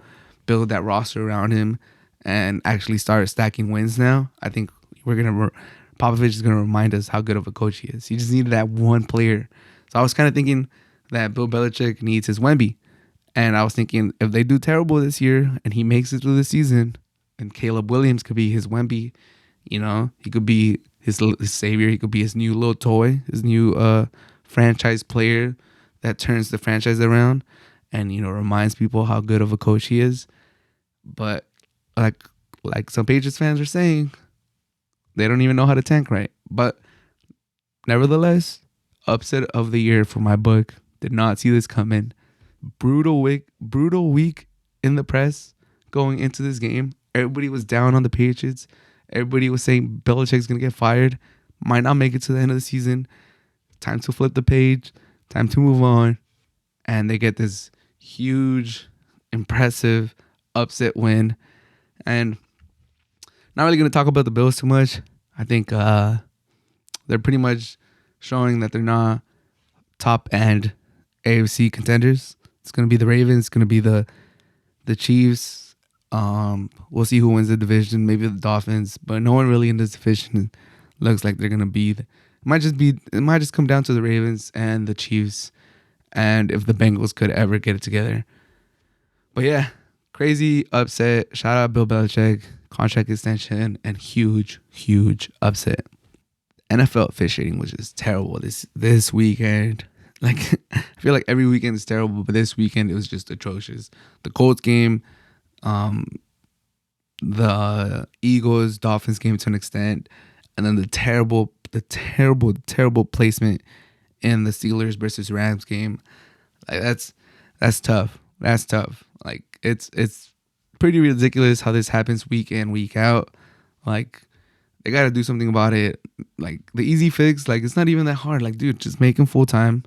build that roster around him and actually start stacking wins now. I think Popovich is going to remind us how good of a coach he is. He just needed that one player. So I was kind of thinking that Bill Belichick needs his Wemby. And I was thinking, if they do terrible this year and he makes it through the season, and Caleb Williams could be his Wemby. He could be his savior. He could be his new little toy, his new franchise player that turns the franchise around and, reminds people how good of a coach he is. But like some Patriots fans are saying, they don't even know how to tank right. But nevertheless, upset of the year for my book. Did not see this coming. Brutal week in the press going into this game. Everybody was down on the Patriots. Everybody was saying Belichick's going to get fired. Might not make it to the end of the season. Time to flip the page. Time to move on. And they get this huge, impressive upset win. And Not really going to talk about the Bills too much. I think they're pretty much showing that they're not top end AFC contenders. It's going to be the Ravens. It's going to be the Chiefs. We'll see who wins the division. Maybe the Dolphins, but no one really in this division looks like they're going to be. It might just come down to the Ravens and the Chiefs, and if the Bengals could ever get it together. But yeah, crazy upset. Shout out Bill Belichick, contract extension, and huge upset. NFL officiating was just terrible this weekend. Like, I feel like every weekend is terrible, but this weekend it was just atrocious. The Colts game, the Eagles Dolphins game to an extent, and then the terrible placement in the Steelers versus Rams game. Like that's tough. That's tough. Like it's pretty ridiculous how this happens week in, week out. Like they got to do something about it. Like the easy fix, like it's not even that hard. Like, dude, just make them full time.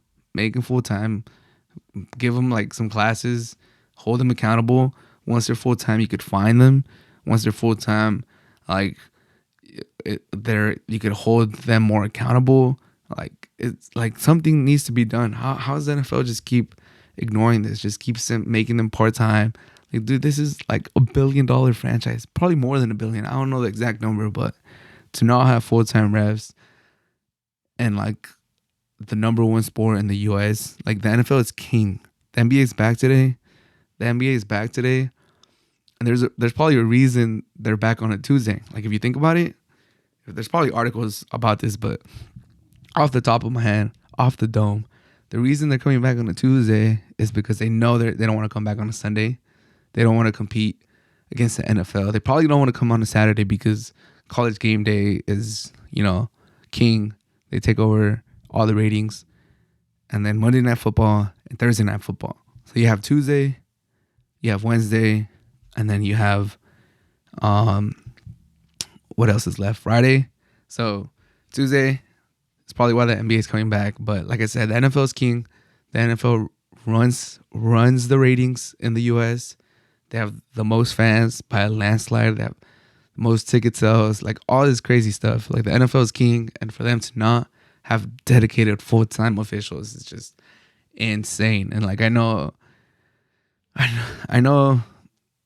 Give them like some classes, hold them accountable. Once they're full time, you could fine them. Once they're full time, like you could hold them more accountable. Like it's like something needs to be done. How does the NFL just keep ignoring this? Just keeps making them part time. Like, dude, this is like $1 billion franchise, probably more than $1 billion. I don't know the exact number, but to not have full time refs and like the number one sport in the US, like the NFL is king. The NBA is back today. And there's probably a reason they're back on a Tuesday. Like if you think about it, there's probably articles about this, but off the top of my head, off the dome, the reason they're coming back on a Tuesday is because they know they don't want to come back on a Sunday. They don't want to compete against the NFL. They probably don't want to come on a Saturday because college game day is, king. They take over all the ratings. And then Monday Night Football and Thursday Night Football. So you have Tuesday, you have Wednesday, and then you have what else is left? Friday. So Tuesday is probably why the NBA is coming back. But like I said, the NFL is king. The NFL runs the ratings in the US. They have the most fans by a landslide. They have the most ticket sales, like all this crazy stuff. Like the NFL is king, and for them to not have dedicated full-time officials is just insane. And like I know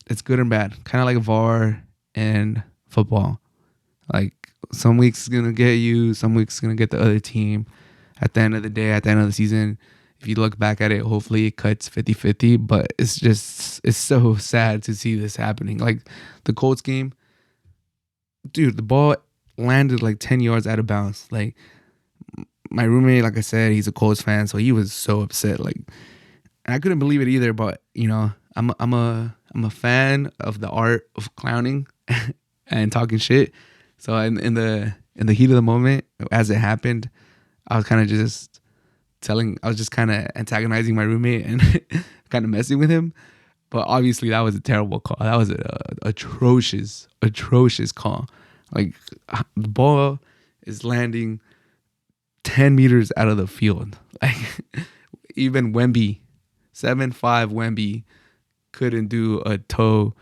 it's good and bad. Kind of like VAR and football. Like some weeks it's gonna get you, some weeks it's gonna get the other team. At the end of the day, at the end of the season, if you look back at it, hopefully it cuts 50-50. But it's so sad to see this happening. Like the Colts game, dude, the ball landed like 10 yards out of bounds. Like my roommate, like I said, he's a Colts fan, so he was so upset. Like I couldn't believe it either. But I'm a fan of the art of clowning and talking shit. So in the heat of the moment, as it happened, I was kind of just antagonizing my roommate and kind of messing with him. But obviously that was a terrible call. That was an atrocious call. Like the ball is landing 10 meters out of the field. Like even Wemby, 7'5" Wemby couldn't do a toe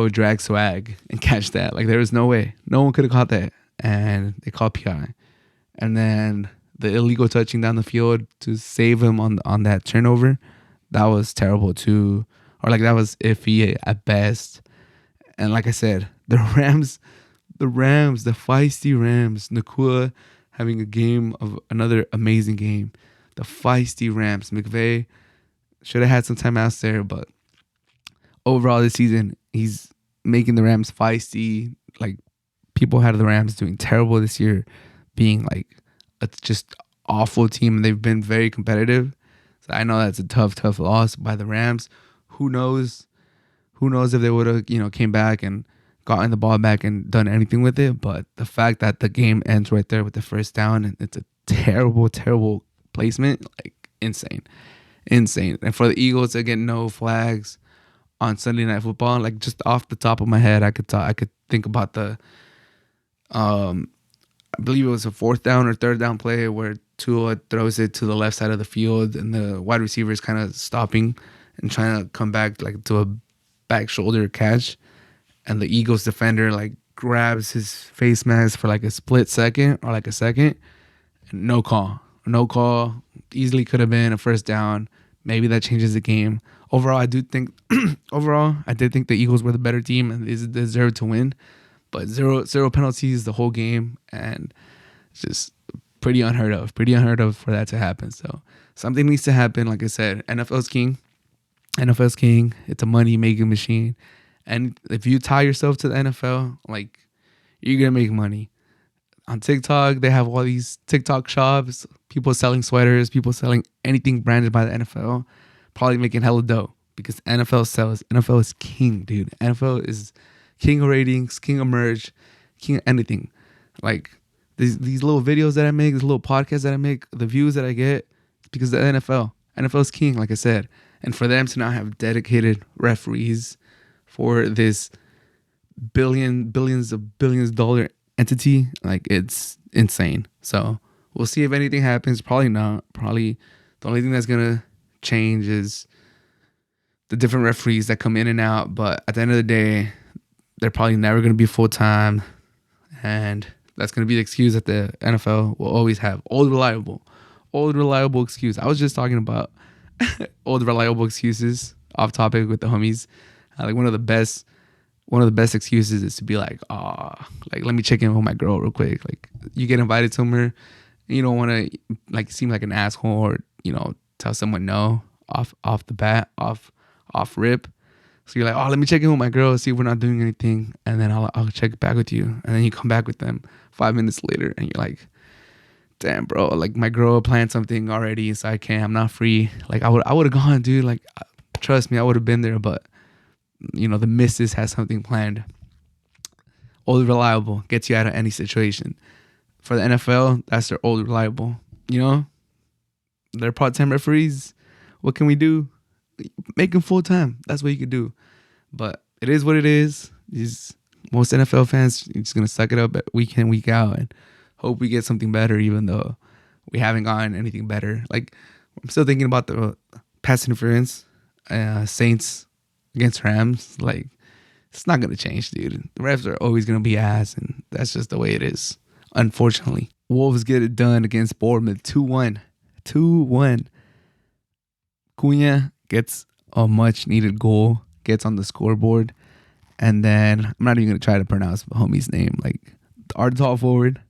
drag swag and catch that. Like there was no way. No one could have caught that. And they called PI. And then the illegal touching down the field to save him on that turnover, that was terrible too. Or like that was iffy at best. And like I said, the feisty Rams, Nakua having another amazing game. The feisty Rams. McVay should have had some timeouts there, but overall this season, he's making the Rams feisty. Like people had the Rams doing terrible this year, being like a just awful team. They've been very competitive. So I know that's a tough loss by the Rams. Who knows if they would have, came back and gotten the ball back and done anything with it. But the fact that the game ends right there with the first down, and it's a terrible placement, like insane. And for the Eagles to get no flags on Sunday Night Football, like just off the top of my head, I could think about the I believe it was a 4th down or 3rd down play where Tua throws it to the left side of the field and the wide receiver is kind of stopping and trying to come back like to a back shoulder catch, and the Eagles defender like grabs his face mask for like a split second or like a second. And no call. No call. Easily could have been a first down. Maybe that changes the game. Overall, I did think the Eagles were the better team and they deserved to win. But zero penalties the whole game, and it's just pretty unheard of. Pretty unheard of for that to happen. So something needs to happen. Like I said, NFL's king. NFL's king. It's a money making machine. And if you tie yourself to the NFL, like, you're gonna make money. On TikTok, they have all these TikTok shops, people selling sweaters, people selling anything branded by the NFL, probably making hella dough because NFL sells. NFL is king, dude. NFL is king of ratings, king of merch, king of anything. Like these little videos that I make, these little podcasts that I make, the views that I get, it's because of the NFL. NFL is king, like I said. And for them to not have dedicated referees for this billions of dollar entity, like, it's insane. So we'll see if anything happens. Probably not. Probably the only thing that's gonna change is the different referees that come in and out. But at the end of the day, they're probably never gonna be full time, and that's gonna be the excuse that the NFL will always have. Old reliable excuse. I was just talking about old reliable excuses off topic with the homies. Like one of the best excuses is to be like, like, let me check in with my girl real quick. Like, you get invited somewhere, and you don't want to like seem like an asshole or, tell someone no off the bat, off rip. So you're like, let me check in with my girl, see if we're not doing anything, and then I'll check back with you. And then you come back with them 5 minutes later, and you're like, damn, bro, like, my girl planned something already, so I'm not free. Like, I would have gone, dude. Like, trust me, I would have been there, but the missus has something planned. Old reliable gets you out of any situation. For the NFL, that's their old reliable. They're part-time referees. What can we do? Make them full-time. That's what you could do. But it is what it is. Most NFL fans are just gonna suck it up week in, week out, and hope we get something better, even though we haven't gotten anything better. Like, I'm still thinking about the pass interference, Saints against Rams. Like, it's not gonna change, dude. The refs are always gonna be ass, and that's just the way it is, unfortunately. Wolves get it done against Bournemouth, 2-1. Cunha gets a much needed goal, gets on the scoreboard, and then I'm not even gonna try to pronounce my homie's name. Like, our tall forward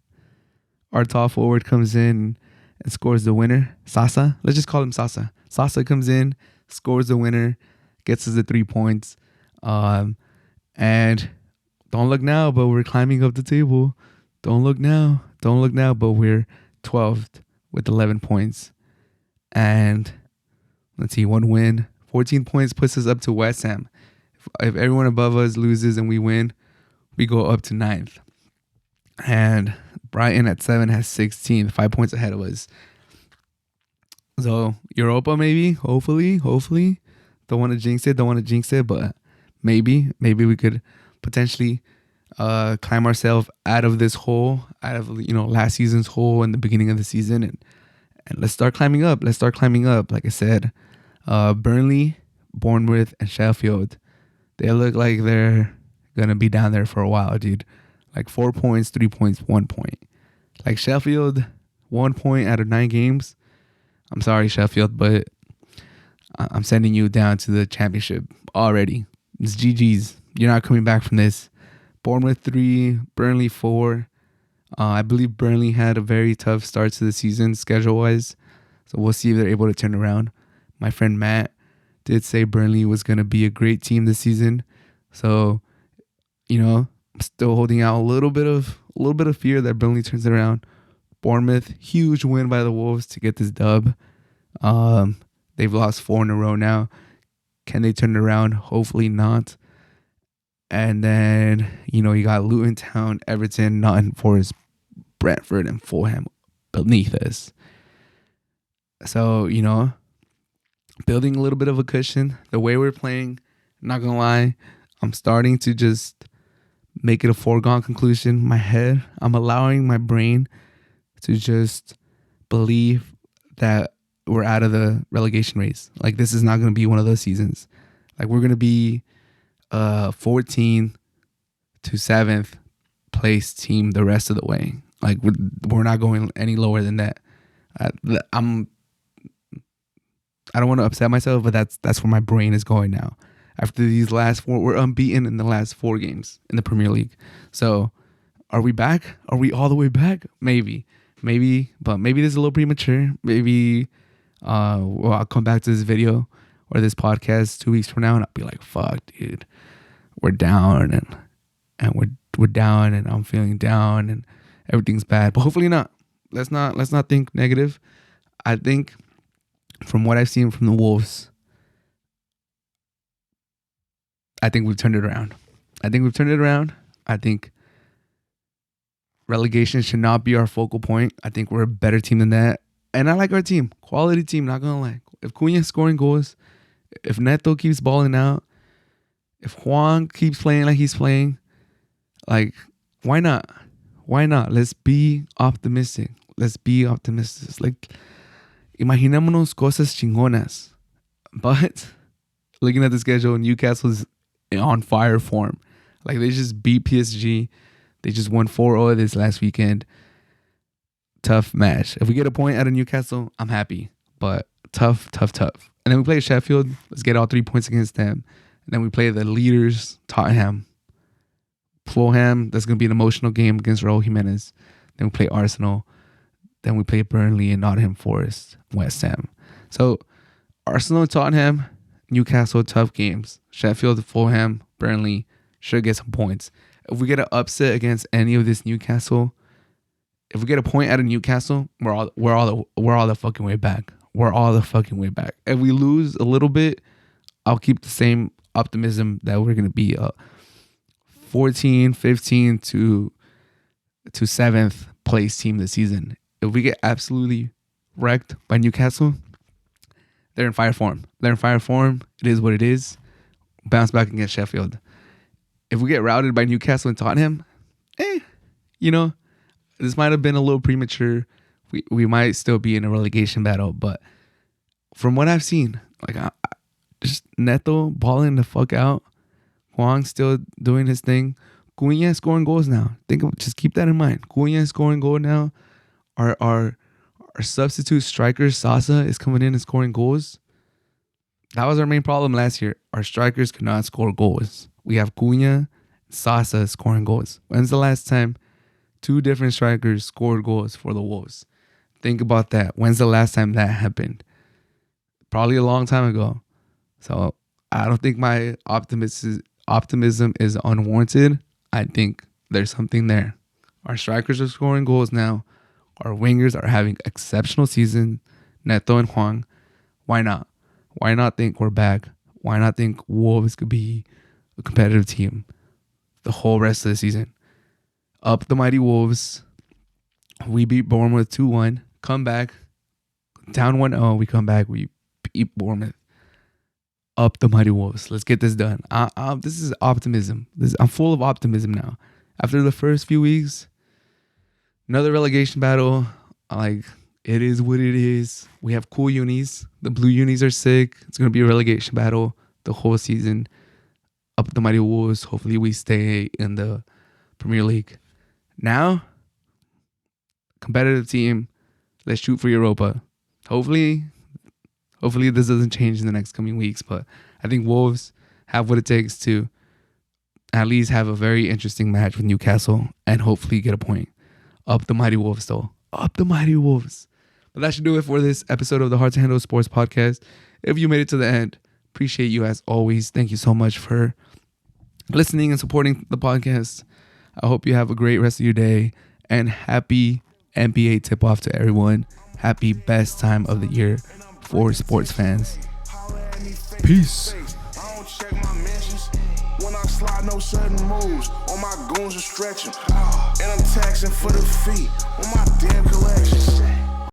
comes in and scores the winner. Sasa, let's just call him Sasa. Sasa comes in, scores the winner, gets us the 3 points. And don't look now, but we're climbing up the table. Don't look now, but we're 12th with 11 points. And let's see, 1 win. 14 points puts us up to West Ham. If everyone above us loses and we win, we go up to 9th. And Brighton at 7 has 16, 5 points ahead of us. So Europa, maybe, hopefully. Don't want to jinx it, but maybe we could potentially climb ourselves out of this hole, out of last season's hole in the beginning of the season, and let's start climbing up. Like I said, Burnley, Bournemouth, and Sheffield, they look like they're gonna be down there for a while, dude. Like 4 points, 3 points, 1 point. Like Sheffield, 1 point out of 9 games. I'm sorry, Sheffield, but I'm sending you down to the championship already. It's GG's. You're not coming back from this. Bournemouth 3, Burnley 4. I believe Burnley had a very tough start to the season schedule-wise. So we'll see if they're able to turn around. My friend Matt did say Burnley was going to be a great team this season. So, I'm still holding out a little bit of fear that Burnley turns it around. Bournemouth, huge win by the Wolves to get this dub. They've lost 4 in a row now. Can they turn it around? Hopefully not. And then, you got Luton Town, Everton, Nottingham Forest, Brentford, and Fulham beneath us. So, building a little bit of a cushion. The way we're playing, not going to lie, I'm starting to just make it a foregone conclusion. My head, I'm allowing my brain to just believe that we're out of the relegation race. Like, this is not going to be one of those seasons. Like, we're going to be 14th to 7th place team the rest of the way. Like we're not going any lower than that. I don't want to upset myself, but that's where my brain is going now. After these last 4, we're unbeaten in the last 4 games in the Premier League. So are we back? Are we all the way back? Maybe, but maybe this is a little premature. Maybe I'll come back to this video or this podcast 2 weeks from now, and I'll be like, "Fuck, dude, we're down, and we're down, and I'm feeling down, and everything's bad." But hopefully not. Let's not think negative. I think from what I've seen from the Wolves, I think we've turned it around. I think relegation should not be our focal point. I think we're a better team than that. And I like our team. Quality team, not going to lie. If Cunha's scoring goals, if Neto keeps balling out, if Juan keeps playing like he's playing, like, why not? Let's be optimistic. Like, imaginémonos cosas chingonas. But looking at the schedule, Newcastle's on fire form. Like, they just beat PSG. They just won 4-0 this last weekend. Tough match. If we get a point out of Newcastle, I'm happy. But tough. And then we play Sheffield. Let's get all 3 points against them. And then we play the leaders, Tottenham. Fulham, that's going to be an emotional game against Raul Jimenez. Then we play Arsenal. Then we play Burnley and Nottingham Forest, West Ham. So Arsenal, Tottenham, Newcastle, tough games. Sheffield, Fulham, Burnley should get some points. If we get an upset against any of this Newcastle, if we get a point out of Newcastle, we're all the fucking way back. If we lose a little bit, I'll keep the same optimism that we're gonna be 14, 15 to 7th place team this season. If we get absolutely wrecked by Newcastle, they're in fire form. It is what it is. Bounce back against Sheffield. If we get routed by Newcastle and Tottenham, this might have been a little premature. We might still be in a relegation battle, but from what I've seen, like just Neto balling the fuck out, Juan still doing his thing, Cunha scoring goals now. Just keep that in mind. Cunha scoring goal now. Our substitute striker Sasa is coming in and scoring goals. That was our main problem last year. Our strikers could not score goals. We have Cunha, Sasa scoring goals. When's the last time 2 different strikers scored goals for the Wolves? Think about that. When's the last time that happened? Probably a long time ago. So I don't think my optimism is unwarranted. I think there's something there. Our strikers are scoring goals now. Our wingers are having exceptional season. Neto and Juan. Why not? Why not think we're back? Why not think Wolves could be a competitive team the whole rest of the season? Up the mighty Wolves. We beat Bournemouth 2-1. Come back. Down 1-0. We come back. We beat Bournemouth. Up the mighty Wolves. Let's get this done. This is optimism. I'm full of optimism now. After the first few weeks, another relegation battle. Like, it is what it is. We have cool unis. The blue unis are sick. It's going to be a relegation battle the whole season. Up the mighty Wolves. Hopefully we stay in the Premier League. Now, competitive team. Let's shoot for Europa. Hopefully this doesn't change in the next coming weeks, but I think Wolves have what it takes to at least have a very interesting match with Newcastle and hopefully get a point. Up the mighty Wolves, though. Up the mighty Wolves. But that should do it for this episode of the Hard to Handle Sports Podcast. If you made it to the end, appreciate you as always. Thank you so much for listening and supporting the podcast. I hope you have a great rest of your day and happy NBA tip-off to everyone. Happy best time of the year for sports fans. Peace.
Slide no sudden moves. All my goons are stretching. And I'm taxing for the feet on my damn collection.